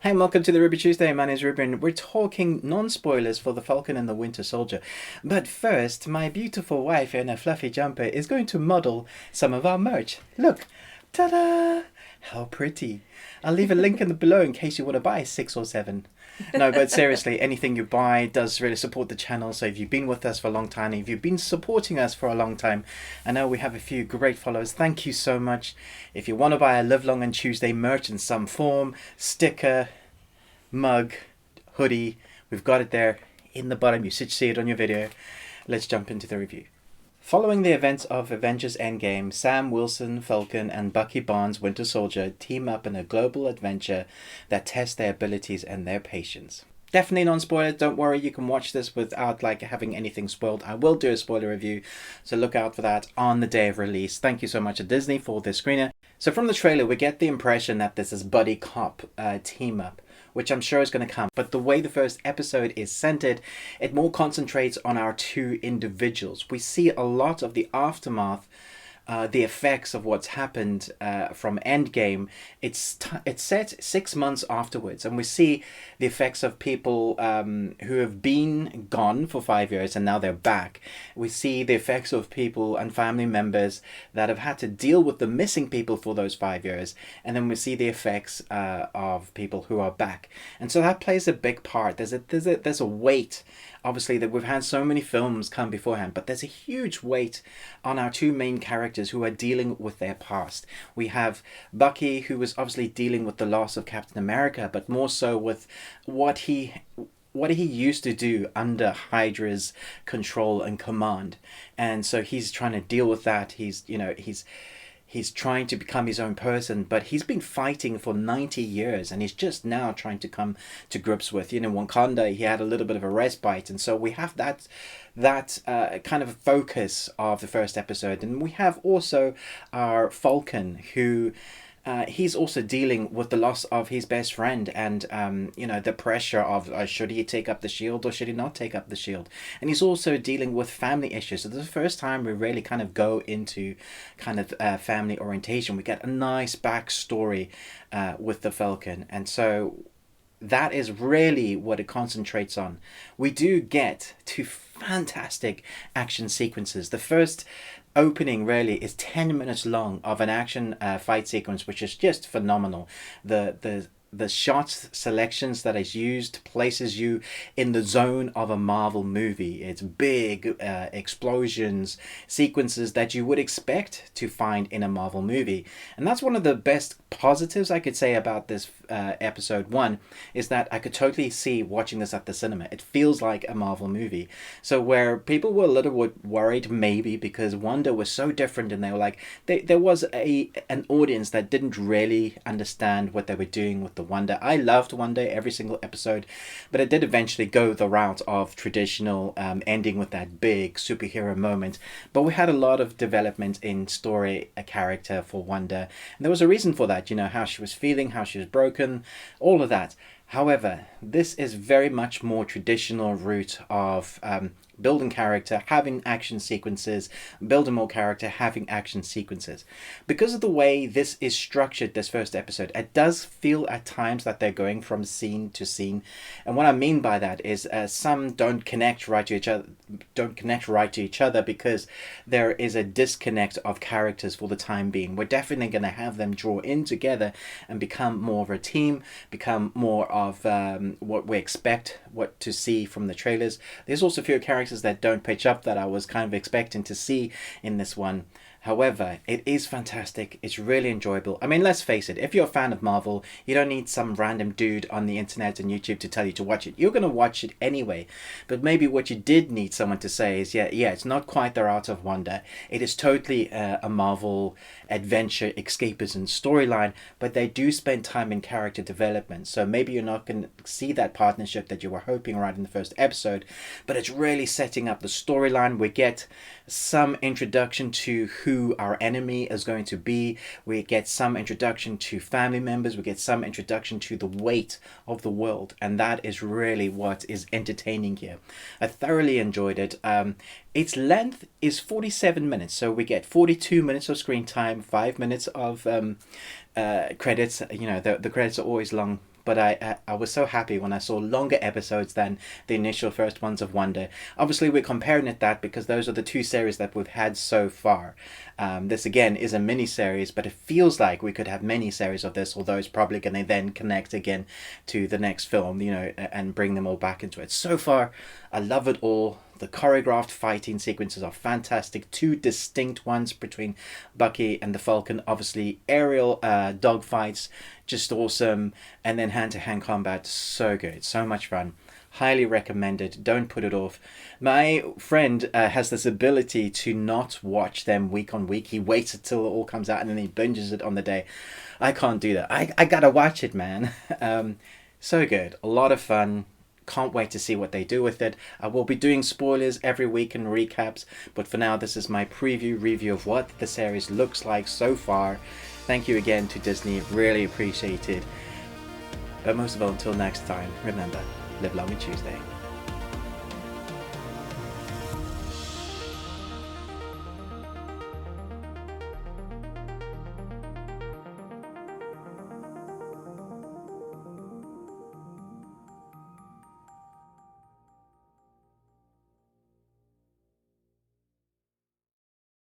Hi, and welcome to the Ruby Tuesday. My name is Ruben. We're talking non-spoilers for the Falcon and the Winter Soldier. But first, my beautiful wife in a fluffy jumper is going to model some of our merch. Look, ta-da! How pretty. I'll leave a link in the below in case you want to buy 6 or 7. No, but seriously, anything you buy does really support the channel. So if you've been with us for a long time, if you've been supporting us for a long time, I know we have a few great followers. Thank you so much. If you want to buy a Live Long and Tuesday merch in some form, sticker, mug, hoodie, we've got it there in the bottom. You should see it on your video. Let's jump into the review. Following the events of Avengers Endgame, Sam Wilson, Falcon and Bucky Barnes, Winter Soldier, team up in a global adventure that tests their abilities and their patience. Definitely non-spoiler, don't worry, you can watch this without having anything spoiled. I will do a spoiler review, so look out for that on the day of release. Thank you so much to Disney for this screener. So from the trailer, we get the impression that this is buddy cop team up, which I'm sure is going to come. But the way the first episode is centered, it more concentrates on our two individuals. We see a lot of the aftermath, the effects of what's happened from Endgame. It's set 6 months afterwards, and we see the effects of people who have been gone for 5 years and now they're back. We see the effects of people and family members that have had to deal with the missing people for those 5 years, and then we see the effects of people who are back. And so that plays a big part. There's a weight. Obviously, that we've had so many films come beforehand, but there's a huge weight on our two main characters who are dealing with their past. We have Bucky, who was obviously dealing with the loss of Captain America, but more so with what he used to do under Hydra's control and command. And so he's trying to deal with that. He's trying to become his own person, but he's been fighting for 90 years and he's just now trying to come to grips with, Wakanda, he had a little bit of a respite. And so we have that kind of focus of the first episode. And we have also our Falcon, who he's also dealing with the loss of his best friend and, the pressure of should he take up the shield or should he not take up the shield? And he's also dealing with family issues. So this is the first time we really kind of go into kind of family orientation. We get a nice backstory with the Falcon. And so that is really what it concentrates on. We do get two fantastic action sequences. The first opening really is 10 minutes long of an action fight sequence, which is just phenomenal. The shots selections that is used places you in the zone of a Marvel movie. It's big explosions, sequences that you would expect to find in a Marvel movie. And that's one of the best positives I could say about this episode 1, is that I could totally see watching this at the cinema. It feels like a Marvel movie. So where people were a little worried maybe because Wanda was so different, and they were like, there was an audience that didn't really understand what they were doing with the Wanda. I loved Wanda every single episode, but it did eventually go the route of traditional, ending with that big superhero moment. But we had a lot of development in story, a character for Wanda, and there was a reason for that. How she was feeling, how she was broken, all of that. However, this is very much more traditional route of building character, having action sequences, building more character, having action sequences. Because of the way this is structured, this first episode, it does feel at times that they're going from scene to scene. And what I mean by that is some don't connect right to each other because there is a disconnect of characters for the time being. We're definitely going to have them draw in together and become more of a team, become more of what we expect to see from the trailers. There's also a few characters that don't pitch up that I was kind of expecting to see in this one. However, it is fantastic. It's really enjoyable. I mean, let's face it, if you're a fan of Marvel, you don't need some random dude on the internet and YouTube to tell you to watch it. You're going to watch it anyway. But maybe what you did need someone to say is, yeah, it's not quite the Art of Wonder. It is totally a Marvel adventure, escapism storyline, but they do spend time in character development. So maybe you're not going to see that partnership that you were hoping right in the first episode, but it's really setting up the storyline. We get some introduction to who our enemy is going to be. We get some introduction to family members. We get some introduction to the weight of the world, and that is really what is entertaining here. I thoroughly enjoyed it. Its length is 47 minutes, so we get 42 minutes of screen time, 5 minutes of credits. The credits are always long but I was so happy when I saw longer episodes than the initial first ones of Wonder. Obviously, we're comparing it that because those are the two series that we've had so far. This again is a mini series, but it feels like we could have many series of this, although it's probably going to then connect again to the next film, you know, and bring them all back into it. So far, I love it all. The choreographed fighting sequences are fantastic. Two distinct ones between Bucky and the Falcon. Obviously, aerial dogfights, just awesome. And then hand-to-hand combat, so good. So much fun. Highly recommended. Don't put it off. My friend has this ability to not watch them week on week. He waits until it all comes out and then he binges it on the day. I can't do that. I gotta watch it, man. So good. A lot of fun. Can't wait to see what they do with it. I will be doing spoilers every week and recaps, but for now this is my review of what the series looks like so far. Thank you again to Disney, really appreciate it. But most of all, until next time, remember, live long and Tuesday.